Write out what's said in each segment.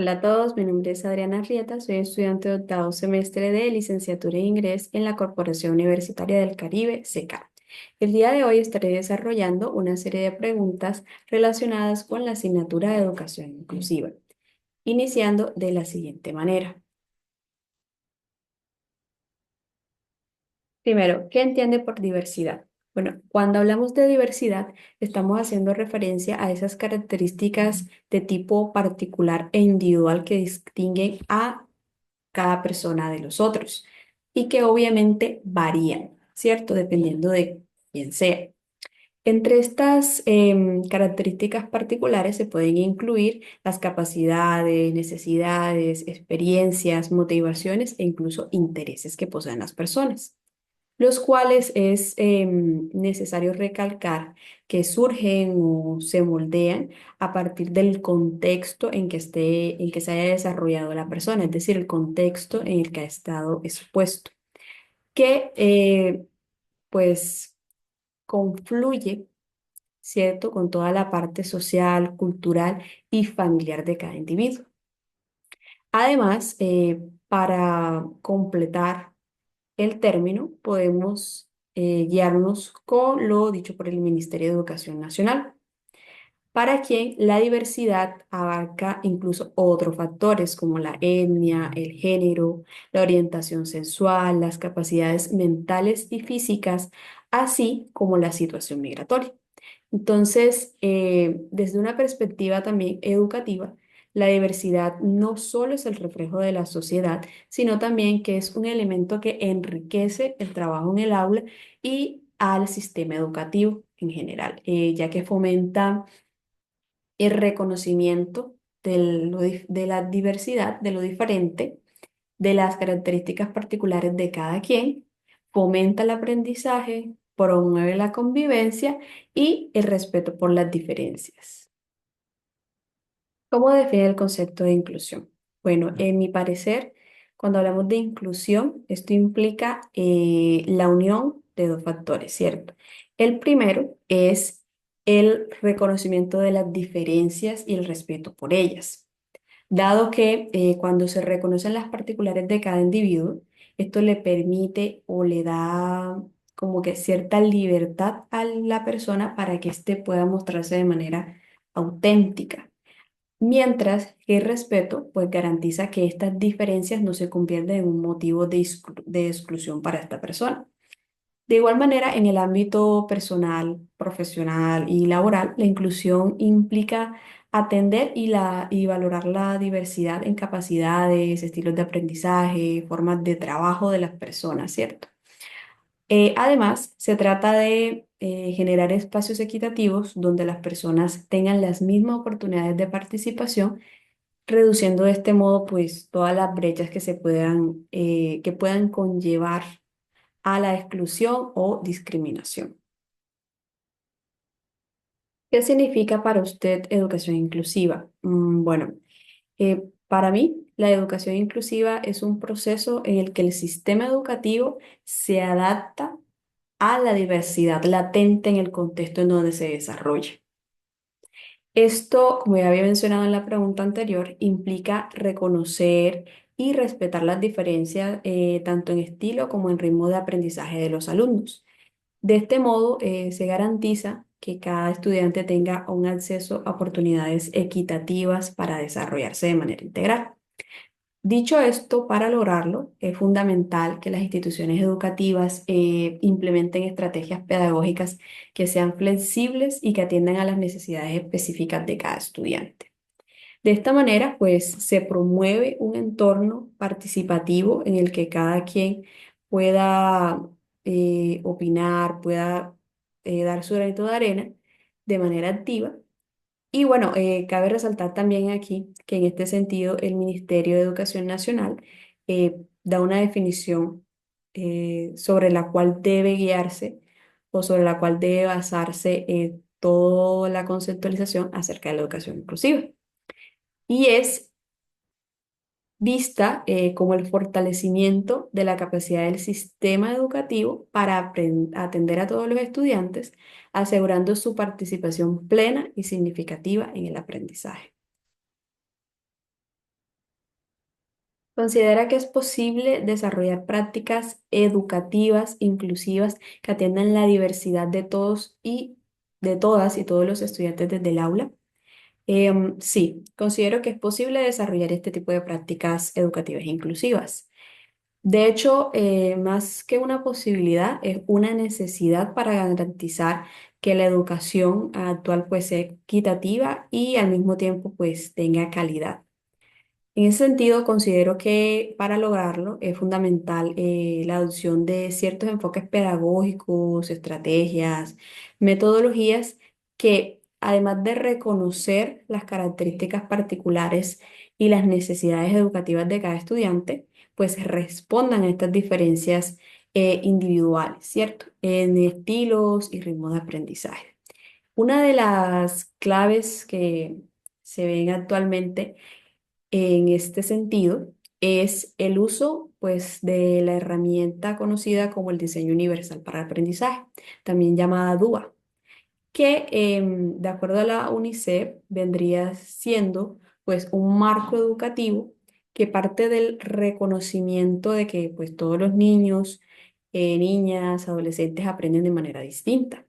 Hola a todos, mi nombre es Adriana Rieta, soy estudiante de octavo semestre de licenciatura en inglés en la Corporación Universitaria del Caribe, CECA. El día de hoy estaré desarrollando una serie de preguntas relacionadas con la asignatura de educación inclusiva, iniciando de la siguiente manera. Primero, ¿qué entiende por diversidad? Bueno, cuando hablamos de diversidad, estamos haciendo referencia a esas características de tipo particular e individual que distinguen a cada persona de los otros y que obviamente varían, ¿cierto? Dependiendo de quién sea. Entre estas características particulares se pueden incluir las capacidades, necesidades, experiencias, motivaciones e incluso intereses que poseen las personas, los cuales es necesario recalcar que surgen o se moldean a partir del contexto en que se haya desarrollado la persona, es decir, el contexto en el que ha estado expuesto, que pues confluye, ¿cierto?, con toda la parte social, cultural y familiar de cada individuo. Además, para completar el término, podemos guiarnos con lo dicho por el Ministerio de Educación Nacional, para quien la diversidad abarca incluso otros factores como la etnia, el género, la orientación sexual, las capacidades mentales y físicas, así como la situación migratoria. Entonces, desde una perspectiva también educativa, la diversidad no solo es el reflejo de la sociedad, sino también que es un elemento que enriquece el trabajo en el aula y al sistema educativo en general, ya que fomenta el reconocimiento de la diversidad, de lo diferente, de las características particulares de cada quien, fomenta el aprendizaje, promueve la convivencia y el respeto por las diferencias. ¿Cómo define el concepto de inclusión? Bueno, en mi parecer, cuando hablamos de inclusión, esto implica la unión de dos factores, ¿cierto? El primero es el reconocimiento de las diferencias y el respeto por ellas, dado que cuando se reconocen las particulares de cada individuo, esto le permite o le da como que cierta libertad a la persona para que éste pueda mostrarse de manera auténtica. Mientras que el respeto, pues garantiza que estas diferencias no se convierten en un motivo de exclusión para esta persona. De igual manera, en el ámbito personal, profesional y laboral, la inclusión implica atender y valorar la diversidad en capacidades, estilos de aprendizaje, formas de trabajo de las personas, ¿cierto? Además, se trata de generar espacios equitativos donde las personas tengan las mismas oportunidades de participación, reduciendo de este modo pues todas las brechas que puedan conllevar a la exclusión o discriminación. ¿Qué significa para usted educación inclusiva? Bueno, para mí, la educación inclusiva es un proceso en el que el sistema educativo se adapta a la diversidad latente en el contexto en donde se desarrolla. Esto, como ya había mencionado en la pregunta anterior, implica reconocer y respetar las diferencias tanto en estilo como en ritmo de aprendizaje de los alumnos. De este modo, se garantiza que cada estudiante tenga un acceso a oportunidades equitativas para desarrollarse de manera integral. Dicho esto, para lograrlo, es fundamental que las instituciones educativas implementen estrategias pedagógicas que sean flexibles y que atiendan a las necesidades específicas de cada estudiante. De esta manera, pues, se promueve un entorno participativo en el que cada quien pueda opinar, pueda dar su granito de arena de manera activa. Y bueno, cabe resaltar también aquí que en este sentido el Ministerio de Educación Nacional da una definición sobre la cual debe guiarse o sobre la cual debe basarse toda la conceptualización acerca de la educación inclusiva. Y es vista como el fortalecimiento de la capacidad del sistema educativo para atender a todos los estudiantes, asegurando su participación plena y significativa en el aprendizaje. Considera que es posible desarrollar prácticas educativas inclusivas que atiendan la diversidad de todos y de todas y todos los estudiantes desde el aula. Sí, considero que es posible desarrollar este tipo de prácticas educativas inclusivas. De hecho, más que una posibilidad, es una necesidad para garantizar que la educación actual pues sea equitativa y al mismo tiempo pues tenga calidad. En ese sentido, considero que para lograrlo es fundamental la adopción de ciertos enfoques pedagógicos, estrategias, metodologías que, además de reconocer las características particulares y las necesidades educativas de cada estudiante, pues respondan a estas diferencias individuales, ¿cierto? En estilos y ritmos de aprendizaje. Una de las claves que se ven actualmente en este sentido es el uso pues de la herramienta conocida como el diseño universal para el aprendizaje, también llamada DUA, que de acuerdo a la UNICEF vendría siendo pues un marco educativo que parte del reconocimiento de que pues todos los niños, niñas, adolescentes aprenden de manera distinta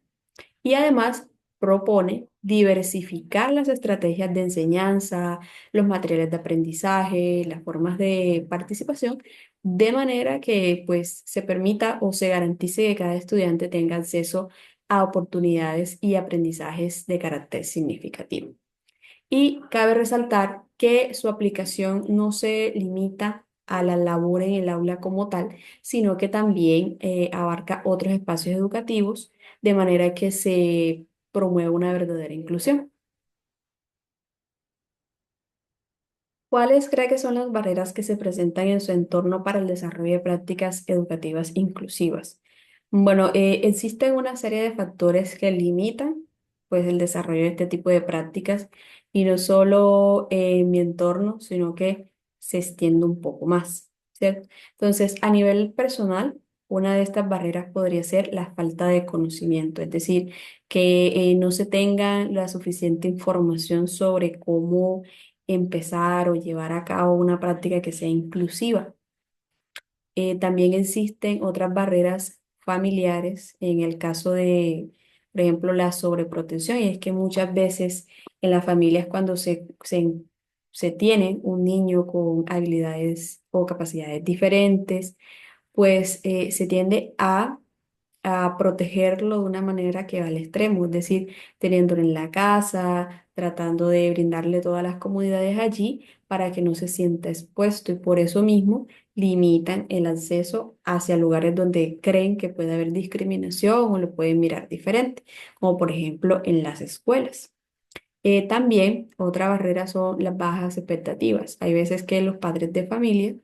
y además propone diversificar las estrategias de enseñanza, los materiales de aprendizaje, las formas de participación, de manera que pues se permita o se garantice que cada estudiante tenga acceso a oportunidades y aprendizajes de carácter significativo. Y cabe resaltar que su aplicación no se limita a la labor en el aula como tal, sino que también abarca otros espacios educativos, de manera que se promueva una verdadera inclusión. ¿Cuáles cree que son las barreras que se presentan en su entorno para el desarrollo de prácticas educativas inclusivas? Bueno, existen una serie de factores que limitan pues, el desarrollo de este tipo de prácticas y no solo en mi entorno, sino que se extiende un poco más, ¿cierto? Entonces, a nivel personal, una de estas barreras podría ser la falta de conocimiento, es decir, que no se tenga la suficiente información sobre cómo empezar o llevar a cabo una práctica que sea inclusiva. También existen otras barreras familiares en el caso de, por ejemplo, la sobreprotección, y es que muchas veces en las familias cuando se tiene un niño con habilidades o capacidades diferentes, pues se tiende a protegerlo de una manera que va al extremo, es decir, teniéndolo en la casa, tratando de brindarle todas las comodidades allí para que no se sienta expuesto y por eso mismo limitan el acceso hacia lugares donde creen que puede haber discriminación o lo pueden mirar diferente, como por ejemplo en las escuelas. También otra barrera son las bajas expectativas. Hay veces que los padres de familia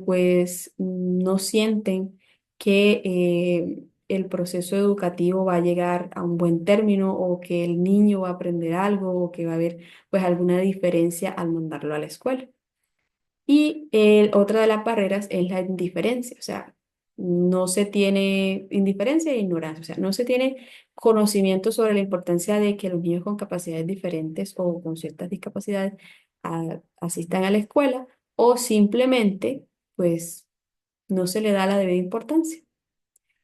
pues no sienten que el proceso educativo va a llegar a un buen término o que el niño va a aprender algo o que va a haber pues alguna diferencia al mandarlo a la escuela. Y otra de las barreras es la indiferencia, o sea, no se tiene indiferencia e ignorancia, o sea, no se tiene conocimiento sobre la importancia de que los niños con capacidades diferentes o con ciertas discapacidades asistan a la escuela o simplemente, pues, no se le da la debida importancia,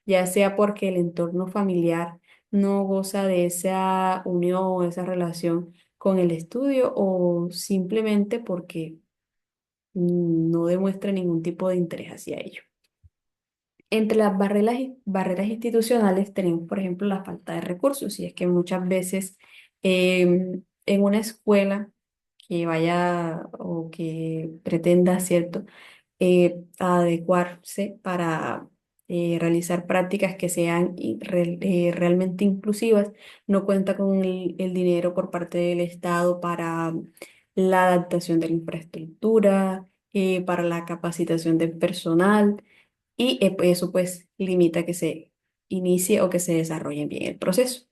ya sea porque el entorno familiar no goza de esa unión o esa relación con el estudio o simplemente porque no demuestra ningún tipo de interés hacia ello. Entre las barreras institucionales tenemos, por ejemplo, la falta de recursos, y es que muchas veces en una escuela que vaya o que pretenda, ¿cierto?, adecuarse para realizar prácticas que sean realmente inclusivas, no cuenta con el dinero por parte del Estado para la adaptación de la infraestructura, para la capacitación del personal y pues, eso pues limita que se inicie o que se desarrolle bien el proceso.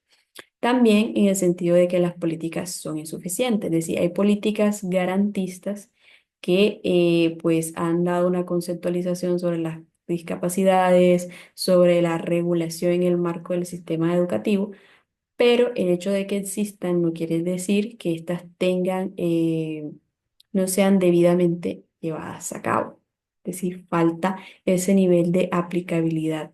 También en el sentido de que las políticas son insuficientes, es decir, hay políticas garantistas que pues han dado una conceptualización sobre las discapacidades, sobre la regulación en el marco del sistema educativo, pero el hecho de que existan no quiere decir que éstas tengan, no sean debidamente llevadas a cabo. Es decir, falta ese nivel de aplicabilidad.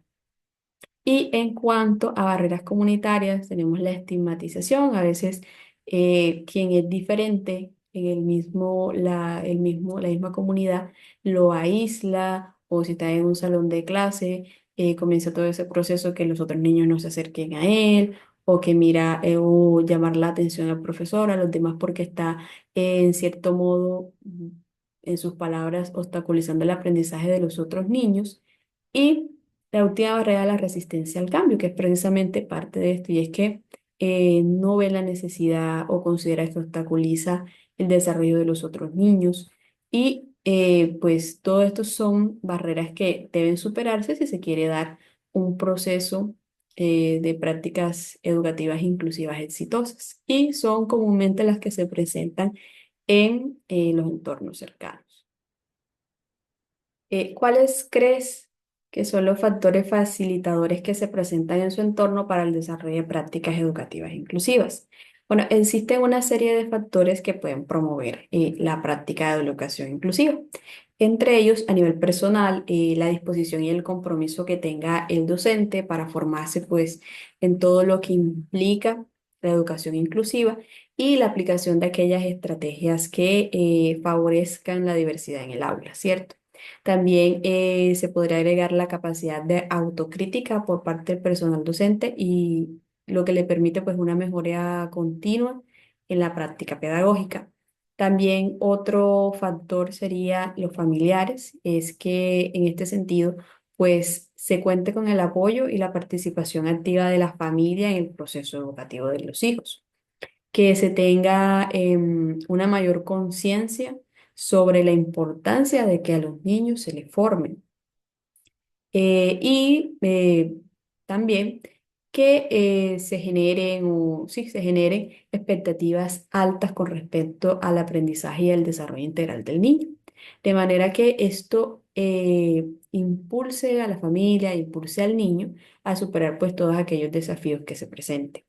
Y en cuanto a barreras comunitarias, tenemos la estigmatización. A veces quien es diferente en la misma comunidad lo aísla, o si está en un salón de clase, comienza todo ese proceso que los otros niños no se acerquen a él, o que mira, o llamar la atención al profesor, a los demás, porque está en cierto modo, en sus palabras, obstaculizando el aprendizaje de los otros niños. Y la última barrera es la resistencia al cambio, que es precisamente parte de esto, y es que no ve la necesidad o considera que obstaculiza el desarrollo de los otros niños. Y pues todo esto son barreras que deben superarse si se quiere dar un proceso de prácticas educativas inclusivas exitosas. Y son comúnmente las que se presentan en los entornos cercanos. ¿Cuáles crees que son los factores facilitadores que se presentan en su entorno para el desarrollo de prácticas educativas inclusivas? Bueno, existen una serie de factores que pueden promover la práctica de educación inclusiva. Entre ellos, a nivel personal, la disposición y el compromiso que tenga el docente para formarse pues, en todo lo que implica la educación inclusiva y la aplicación de aquellas estrategias que favorezcan la diversidad en el aula, ¿cierto? También se podría agregar la capacidad de autocrítica por parte del personal docente y lo que le permite pues una mejora continua en la práctica pedagógica. También otro factor sería los familiares, es que en este sentido pues se cuente con el apoyo y la participación activa de la familia en el proceso educativo de los hijos, que se tenga una mayor conciencia sobre la importancia de que a los niños se les formen. Y también que se generen o sí, se generen expectativas altas con respecto al aprendizaje y el desarrollo integral del niño. De manera que esto impulse a la familia, impulse al niño a superar pues todos aquellos desafíos que se presenten.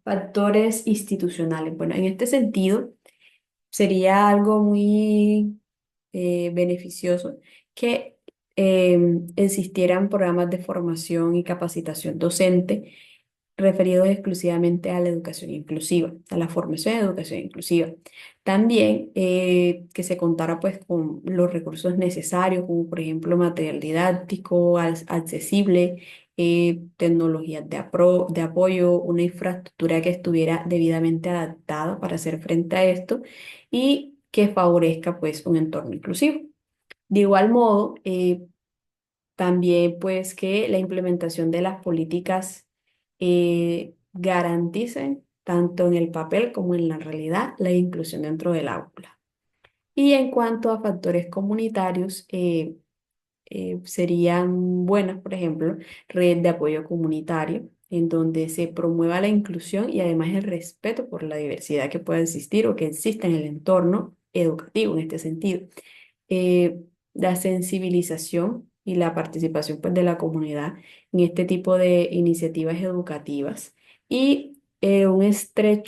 Factores institucionales. Bueno, en este sentido, sería algo muy beneficioso que existieran programas de formación y capacitación docente referidos exclusivamente a la educación inclusiva, a la formación de educación inclusiva. También que se contara pues con los recursos necesarios, como por ejemplo material didáctico accesible, tecnologías de apoyo, una infraestructura que estuviera debidamente adaptada para hacer frente a esto y que favorezca pues un entorno inclusivo. De igual modo, también pues que la implementación de las políticas garanticen tanto en el papel como en la realidad la inclusión dentro del aula. Y en cuanto a factores comunitarios, serían buenas, por ejemplo, redes de apoyo comunitario, en donde se promueva la inclusión y además el respeto por la diversidad que pueda existir o que exista en el entorno educativo en este sentido. eh, la sensibilización y la participación pues, de la comunidad en este tipo de iniciativas educativas y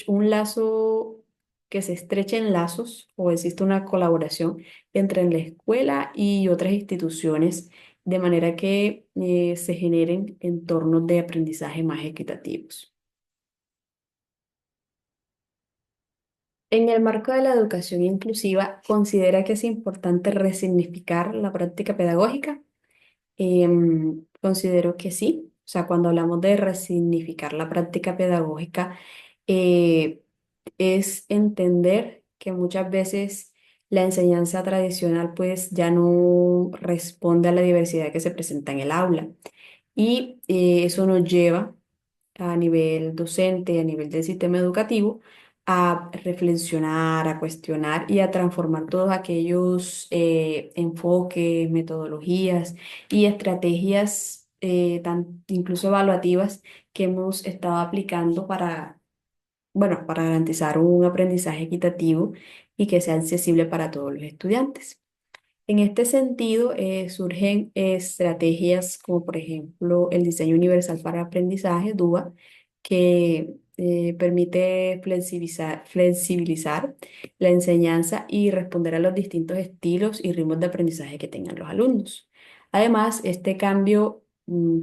un lazo que se estrechen lazos o existe una colaboración entre la escuela y otras instituciones de manera que se generen entornos de aprendizaje más equitativos. En el marco de la educación inclusiva, ¿considera que es importante resignificar la práctica pedagógica? Considero que sí. O sea, cuando hablamos de resignificar la práctica pedagógica, eh, es entender que muchas veces la enseñanza tradicional pues ya no responde a la diversidad que se presenta en el aula. Y eso nos lleva a nivel docente, a nivel del sistema educativo, a reflexionar, a cuestionar y a transformar todos aquellos enfoques, metodologías y estrategias, incluso evaluativas, que hemos estado aplicando para, bueno, para garantizar un aprendizaje equitativo y que sea accesible para todos los estudiantes. En este sentido, surgen estrategias como por ejemplo el diseño universal para aprendizaje, DUA, que permite flexibilizar la enseñanza y responder a los distintos estilos y ritmos de aprendizaje que tengan los alumnos. Además, este cambio,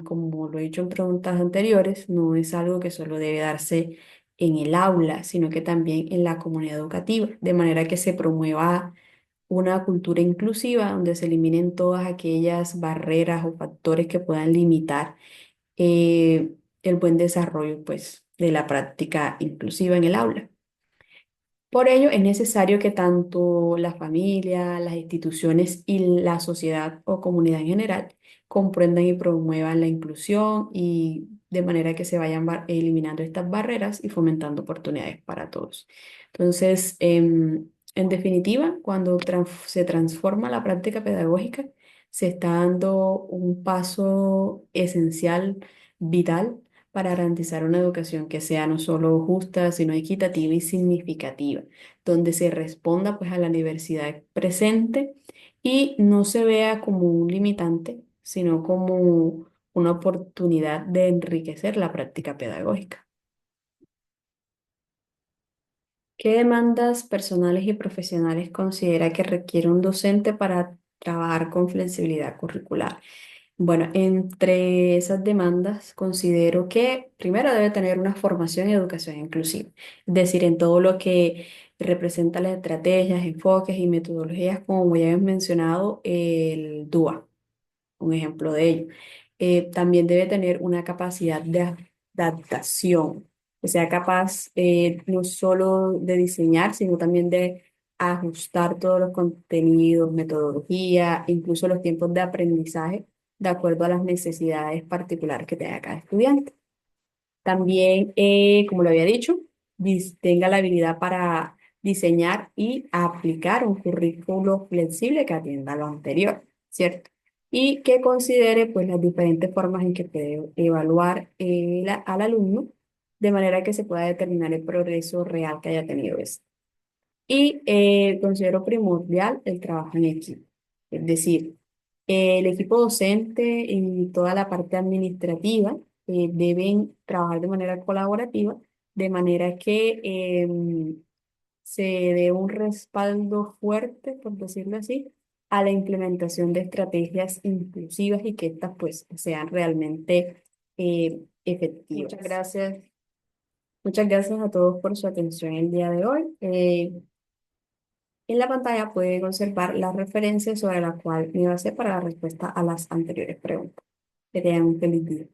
como lo he dicho en preguntas anteriores, no es algo que solo debe darse en el aula, sino que también en la comunidad educativa, de manera que se promueva una cultura inclusiva donde se eliminen todas aquellas barreras o factores que puedan limitar el buen desarrollo, pues, de la práctica inclusiva en el aula. Por ello, es necesario que tanto la familia, las instituciones y la sociedad o comunidad en general comprendan y promuevan la inclusión y de manera que se vayan eliminando estas barreras y fomentando oportunidades para todos. Entonces, en definitiva, cuando se transforma la práctica pedagógica, se está dando un paso esencial, vital, para garantizar una educación que sea no solo justa, sino equitativa y significativa, donde se responda pues a la diversidad presente y no se vea como un limitante, sino como una oportunidad de enriquecer la práctica pedagógica. ¿Qué demandas personales y profesionales considera que requiere un docente para trabajar con flexibilidad curricular? Bueno, entre esas demandas considero que primero debe tener una formación en educación inclusiva, es decir, en todo lo que representa las estrategias, enfoques y metodologías, como ya hemos mencionado, el DUA, un ejemplo de ello. También debe tener una capacidad de adaptación, que sea capaz no solo de diseñar, sino también de ajustar todos los contenidos, metodología, incluso los tiempos de aprendizaje, de acuerdo a las necesidades particulares que tenga cada estudiante. También, como lo había dicho, tenga la habilidad para diseñar y aplicar un currículo flexible que atienda a lo anterior, ¿cierto? Y que considere pues las diferentes formas en que puede evaluar al alumno de manera que se pueda determinar el progreso real que haya tenido este. Y considero primordial el trabajo en equipo. Es decir, el equipo docente y toda la parte administrativa deben trabajar de manera colaborativa, de manera que se dé un respaldo fuerte, por decirlo así, a la implementación de estrategias inclusivas y que estas pues sean realmente efectivas. Muchas gracias a todos por su atención el día de hoy. En la pantalla puede conservar las referencias sobre la cual me basé para la respuesta a las anteriores preguntas. Que tengan un feliz día.